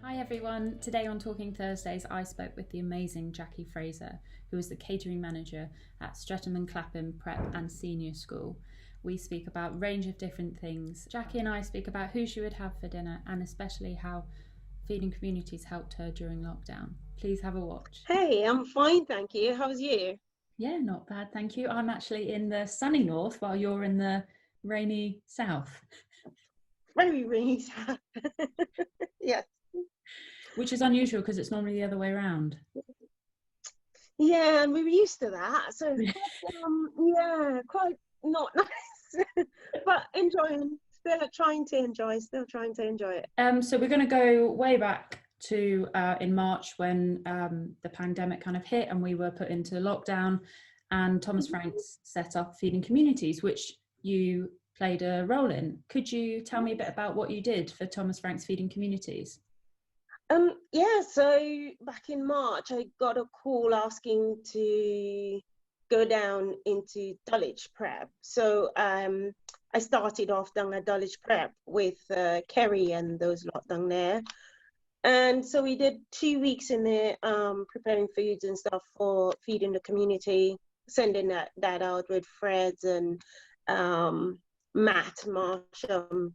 Hi everyone. Today on Talking Thursdays, I spoke with the amazing Jacqui Fraser, who is the catering manager at Streatham and Clapham Prep and Senior School. We speak about a range of different things. Jacqui and I speak about who she would have for dinner and especially how feeding communities helped her during lockdown. Please have a watch. Hey, I'm fine, thank you. How's you? Yeah, not bad, thank you. I'm actually in the sunny north while you're in the rainy south. Very rainy sad. Yes. Which is unusual because it's normally the other way around. Yeah, and we were used to that. So it's quite quite not nice. But enjoying, still trying to enjoy it. So we're going to go way back to in March when the pandemic kind of hit and we were put into lockdown, and Thomas Franks set up Feeding Communities, which you played a role in. Could you tell me a bit about what you did for Thomas Franks Feeding Communities? Yeah, so back in March I got a call asking to go down into Dulwich Prep. So I started off down at Dulwich Prep with Kerry and those lot down there. And so we did 2 weeks in there, preparing foods and stuff for feeding the community, sending that out with Fred and Matt Marshall.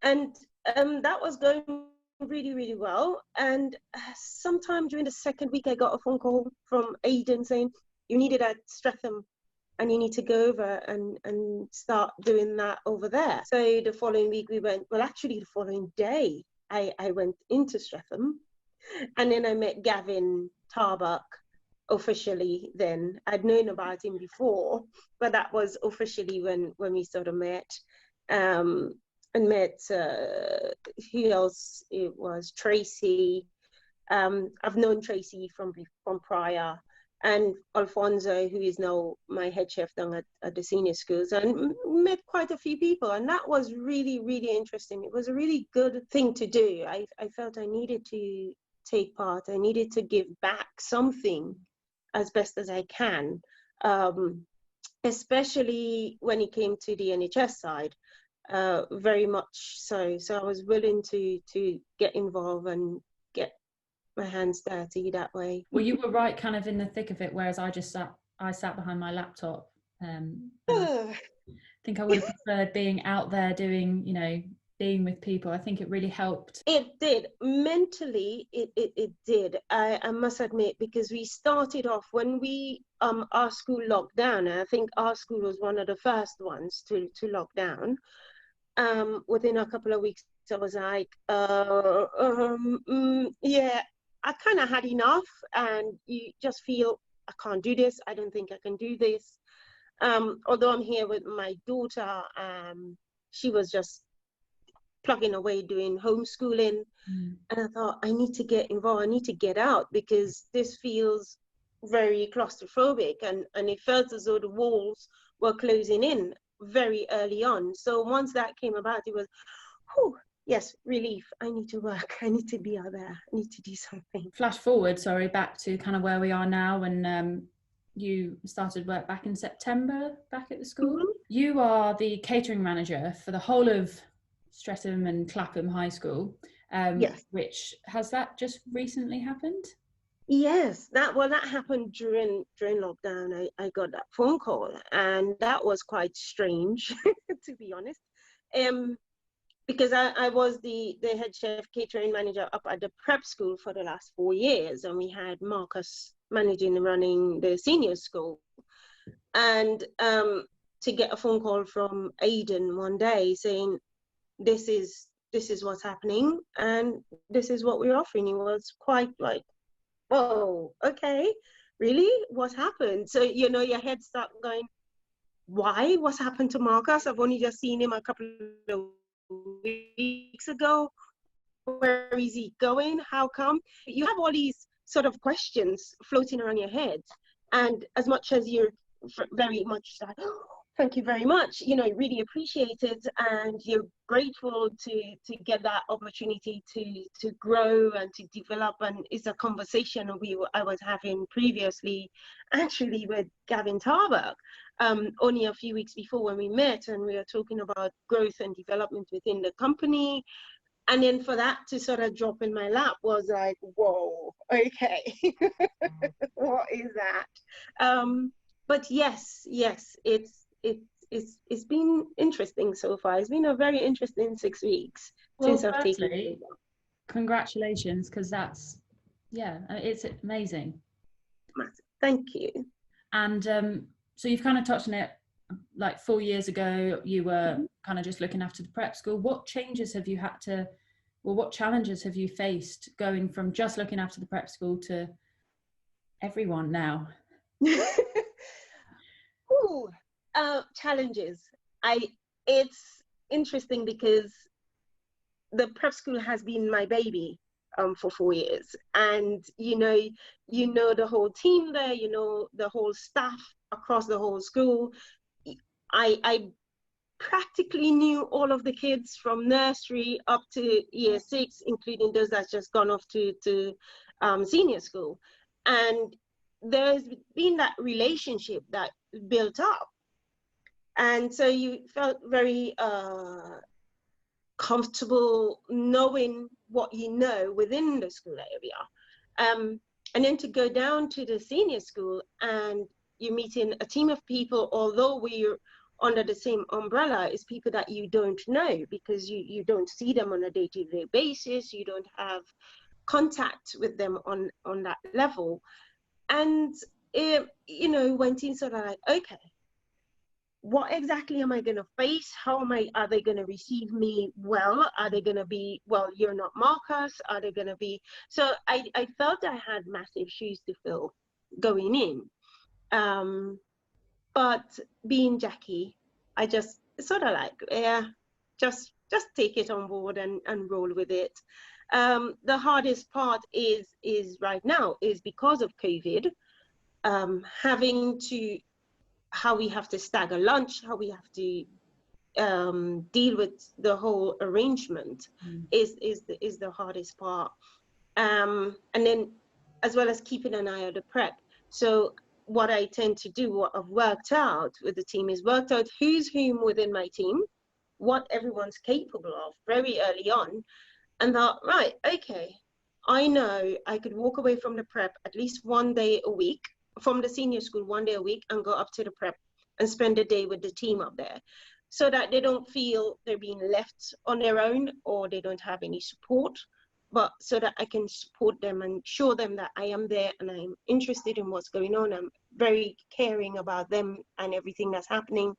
And that was going really, really well. And sometime during the second week, I got a phone call from Aidan saying, you needed at Streatham and you need to go over and start doing that over there. So the following week we went, well, actually the following day, I went into Streatham, and then I met Gavin Tarbuck officially then. I'd known about him before, but that was officially when we sort of met. And met, who else? It was Tracy. I've known Tracy from prior, and Alfonso, who is now my head chef down at the senior schools, and met quite a few people. And that was really, really interesting. It was a really good thing to do. I felt I needed to take part. I needed to give back something as best as I can, especially when it came to the NHS side. Very much so. So I was willing to get involved and get my hands dirty that way. Well, you were right kind of in the thick of it, whereas I sat behind my laptop. And I think I would have preferred being out there doing, being with people. I think it really helped. It did. Mentally, it did. I must admit, because we started off when our school locked down, and I think our school was one of the first ones to lock down. Within a couple of weeks, I was like, yeah, I kind of had enough, and you just feel, I can't do this. I don't think I can do this. Although I'm here with my daughter, she was just plugging away doing homeschooling. And I thought, I need to get involved. I need to get out because this feels very claustrophobic, and it felt as though the walls were closing in very early on. So once that came about, it was, whew, yes, relief. I need to work. I need to be out there. I need to do something. Flash forward, sorry, back to kind of where we are now, and you started work back in September back at the school. Mm-hmm. You are the catering manager for the whole of Streatham and Clapham High School. Yes. Which, has that just recently happened? Yes, that happened during lockdown. I got that phone call, and that was quite strange, to be honest. Because I was the head chef catering manager up at the prep school for the last 4 years, and we had Marcus managing and running the senior school. And to get a phone call from Aidan one day saying, this is what's happening, and this is what we're offering, it was quite like, whoa, okay, really? What happened? So, your head start going, why? What's happened to Marcus? I've only just seen him a couple of weeks ago. Where is he going? How come? You have all these sort of questions floating around your head. And as much as you're very much like, oh, thank you very much, really appreciate it, and you're grateful to get that opportunity to grow and to develop. And it's a conversation I was having previously, actually, with Gavin Tarbuck, only a few weeks before when we met, and we were talking about growth and development within the company. And then for that to sort of drop in my lap was like, whoa, okay, what is that? But yes, it's been interesting so far. It's been a very interesting 6 weeks since I've taken over. Congratulations, because that's, yeah, it's amazing. Thank you. And so you've kind of touched on it, like 4 years ago, you were kind of just looking after the prep school. What changes have you had to, or what challenges have you faced going from just looking after the prep school to everyone now? Ooh, challenges. It's interesting because the prep school has been my baby for 4 years, and you know the whole team there, you know the whole staff across the whole school. I practically knew all of the kids from nursery up to year 6, including those that's just gone off to senior school, and there's been that relationship that built up, and so you felt very comfortable knowing what you know within the school area. And then to go down to the senior school and you're meeting a team of people, although we're under the same umbrella, is people that you don't know because you don't see them on a day-to-day basis, you don't have contact with them on that level. And went in sort of like, okay, what exactly am I going to face? Are they going to receive me well? Are they going to be, well, you're not Marcus? Are they going to be? So I felt I had massive shoes to fill going in. But being Jacqui, I just sort of like, yeah, just take it on board and roll with it. The hardest part is right now is because of COVID, how we have to stagger lunch, how we have to deal with the whole arrangement is the hardest part. And then as well as keeping an eye on the prep. So what I tend to do, what I've worked out with the team is worked out who's whom within my team, what everyone's capable of very early on, and thought, right, okay, I know I could walk away from the prep at least one day a week, from the senior school one day a week, and go up to the prep and spend a day with the team up there, so that they don't feel they're being left on their own or they don't have any support, but so that I can support them and show them that I am there and I'm interested in what's going on. I'm very caring about them and everything that's happening,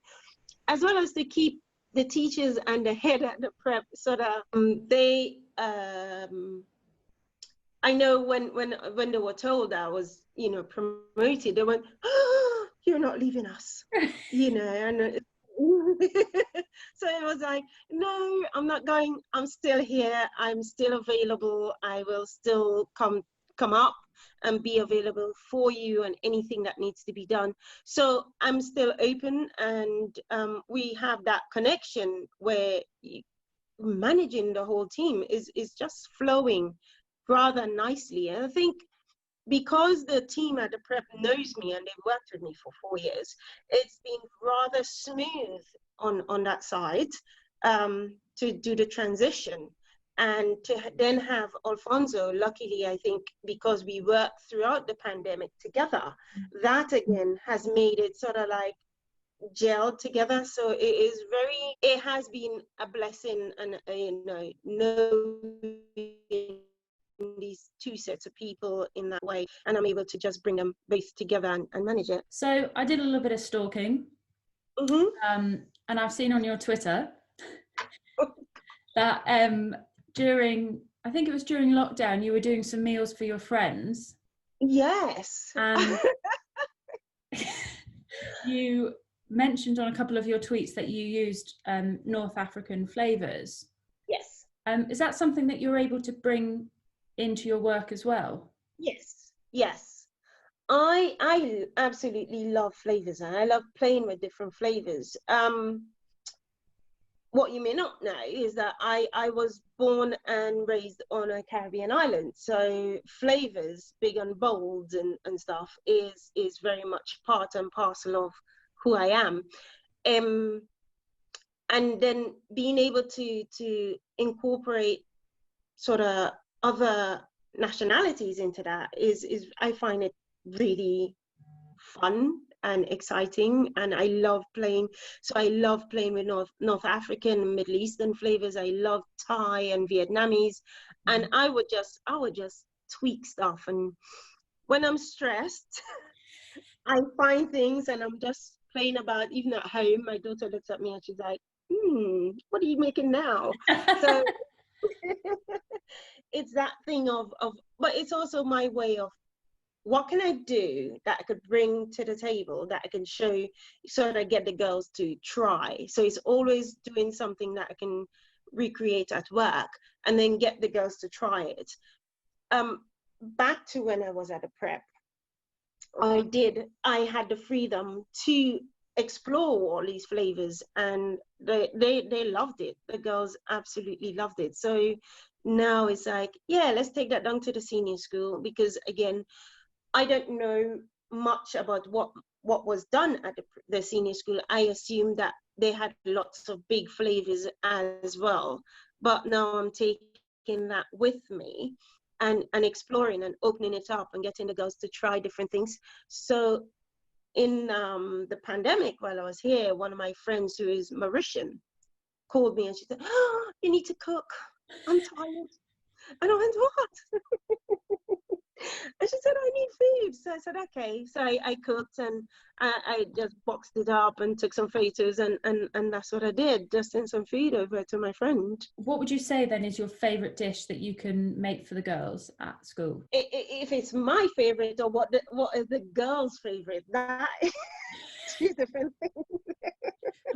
as well as to keep the teachers and the head at the prep so that they I know when they were told I was, promoted, they went, oh, you're not leaving us, and so it was like, no, I'm not going, I'm still here, I'm still available, I will still come up and be available for you and anything that needs to be done. So I'm still open, and we have that connection where managing the whole team is just flowing rather nicely. And I think because the team at the prep knows me and they've worked with me for 4 years, it's been rather smooth on that side to do the transition. And to then have Alfonso, luckily, I think, because we worked throughout the pandemic together, that again has made it sort of like gelled together. So it has been a blessing, and knowing these two sets of people in that way, and I'm able to just bring them both together and manage it. So I did a little bit of stalking, and I've seen on your Twitter that during lockdown you were doing some meals for your friends. Yes. And you mentioned on a couple of your tweets that you used North African flavors. Yes. Is that something that you're able to bring into your work as well? Yes. I absolutely love flavors, and I love playing with different flavors. What you may not know is that I was born and raised on a Caribbean island, so flavors, big and bold and stuff, is very much part and parcel of who I am. And then being able to incorporate sort of other nationalities into that is I find it really fun and exciting, and I love playing. So I love playing with North African, Middle Eastern flavors. I love Thai and Vietnamese, and I would just tweak stuff. And when I'm stressed, I find things and I'm just playing about. Even at home, my daughter looks at me and she's like, what are you making now? So it's that thing of, but it's also my way of, what can I do that I could bring to the table that I can show, so that I get the girls to try. So it's always doing something that I can recreate at work and then get the girls to try it. Back to when I was at a prep, I had the freedom to explore all these flavors, and they loved it. The girls absolutely loved it. So now it's like, yeah, let's take that down to the senior school, because again, I don't know much about what was done at the senior school. I assumed that they had lots of big flavors as well. But now I'm taking that with me and exploring and opening it up and getting the girls to try different things. So in the pandemic, while I was here, one of my friends who is Mauritian called me and she said, "Oh, you need to cook. I'm tired." And I went, "What?" And she said, "I need food." So I said, okay. So I cooked, and I just boxed it up and took some photos, and that's what I did. Just sent some food over to my friend. What would you say then is your favourite dish that you can make for the girls at school? If it's my favorite, or what is the girls' favorite, that is two different things.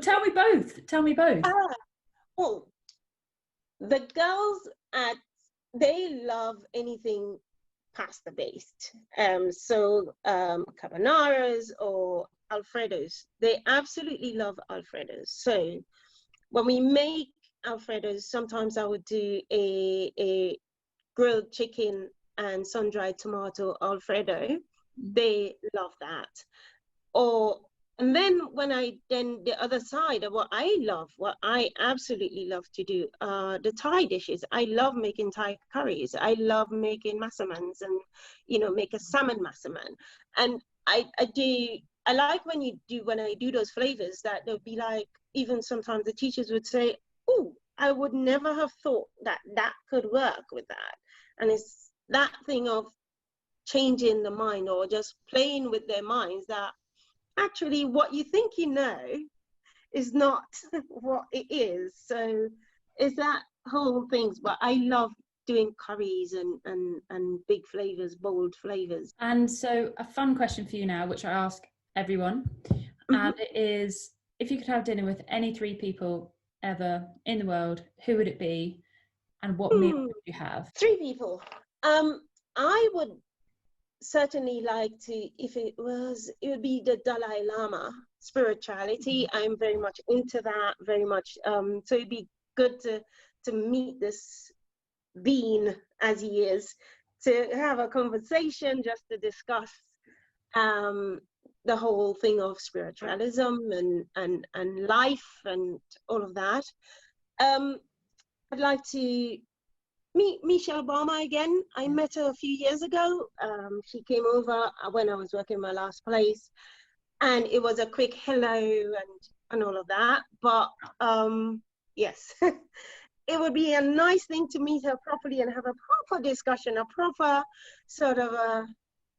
Tell me both. Tell me both. Well, the girls they love anything pasta based. So carbonaras or Alfredos. They absolutely love Alfredos. So when we make Alfredos, sometimes I would do a grilled chicken and sun-dried tomato Alfredo. They love that. And then the other side of what I absolutely love to do, the Thai dishes. I love making Thai curries. I love making massamans and, make a salmon massaman. And I like when I do those flavors, that they'll be like, even sometimes the teachers would say, "Oh, I would never have thought that could work with that." And it's that thing of changing the mind, or just playing with their minds, that actually what you think is not what it is. So it's that whole things. But I love doing curries and big flavors, bold flavors. And so a fun question for you now, which I ask everyone, and it is, if you could have dinner with any 3 people ever in the world, who would it be, and what meal would you have? 3 people. I would certainly like to, if it would be the Dalai Lama spirituality. I'm very much into that, very much. So it'd be good to meet this being as he is, to have a conversation, just to discuss the whole thing of spiritualism and life and all of that. I'd like to meet Michelle Obama again. I met her a few years ago. She came over when I was working my last place, and it was a quick hello and all of that. But yes, it would be a nice thing to meet her properly and have a proper discussion, a proper sort of a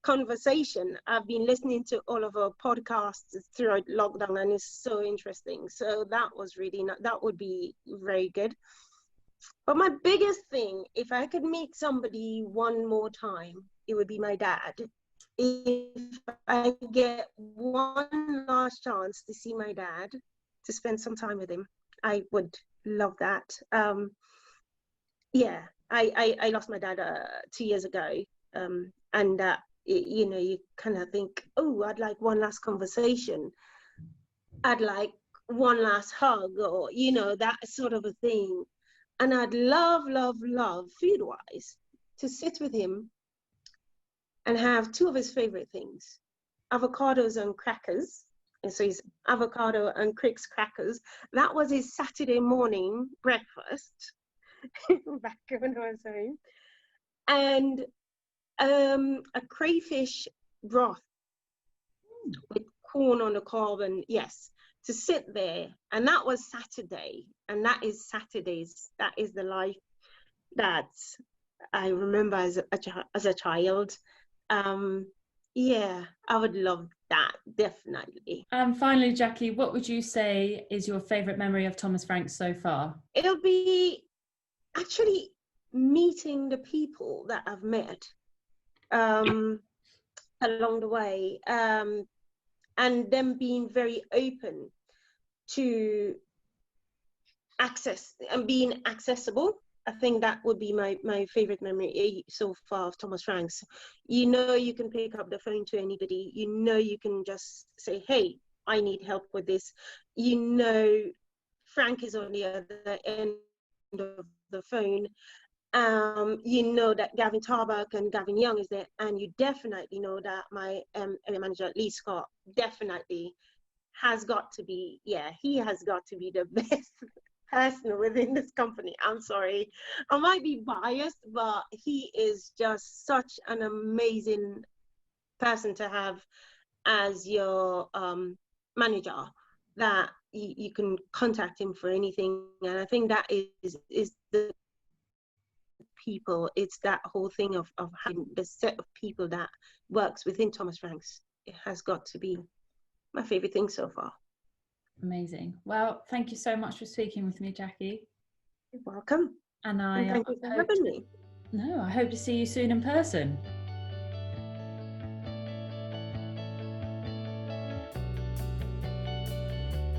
conversation. I've been listening to all of her podcasts throughout lockdown, and it's so interesting. So that would be very good. But my biggest thing, if I could meet somebody one more time, it would be my dad. If I get one last chance to see my dad, to spend some time with him, I would love that. Yeah, I lost my dad 2 years ago, and you kind of think, oh, I'd like one last conversation. I'd like one last hug, or that sort of a thing. And I'd love, food-wise, to sit with him and have 2 of his favorite things: avocados and crackers. And so his avocado and Crick's crackers. That was his Saturday morning breakfast. back when I was home, and a crayfish broth with corn on the cob, and yes, to sit there. And that was Saturday, and that is Saturdays. That is the life that I remember as a child. Yeah, I would love that, definitely. And finally, Jacqui, what would you say is your favourite memory of Thomas Franks so far? It'll be actually meeting the people that I've met along the way, and them being very open to access and being accessible. I think that would be my favorite memory so far of Thomas Franks. You know, you can pick up the phone to anybody. You know, you can just say, hey, I need help with this. You know, Frank is on the other end of the phone. You know that Gavin Tarbuck and Gavin Young is there, and you definitely know that my area manager, Lee Scott, definitely has got to be, yeah, he has got to be the best person within this company. I'm sorry, I might be biased, but he is just such an amazing person to have as your manager, that you can contact him for anything. And I think that is the people, it's that whole thing of having the set of people that works within Thomas Franks. It has got to be my favorite thing so far. Amazing. Well, thank you so much for speaking with me, Jacqui. You're welcome. And And thank you for having me. No, I hope to see you soon in person.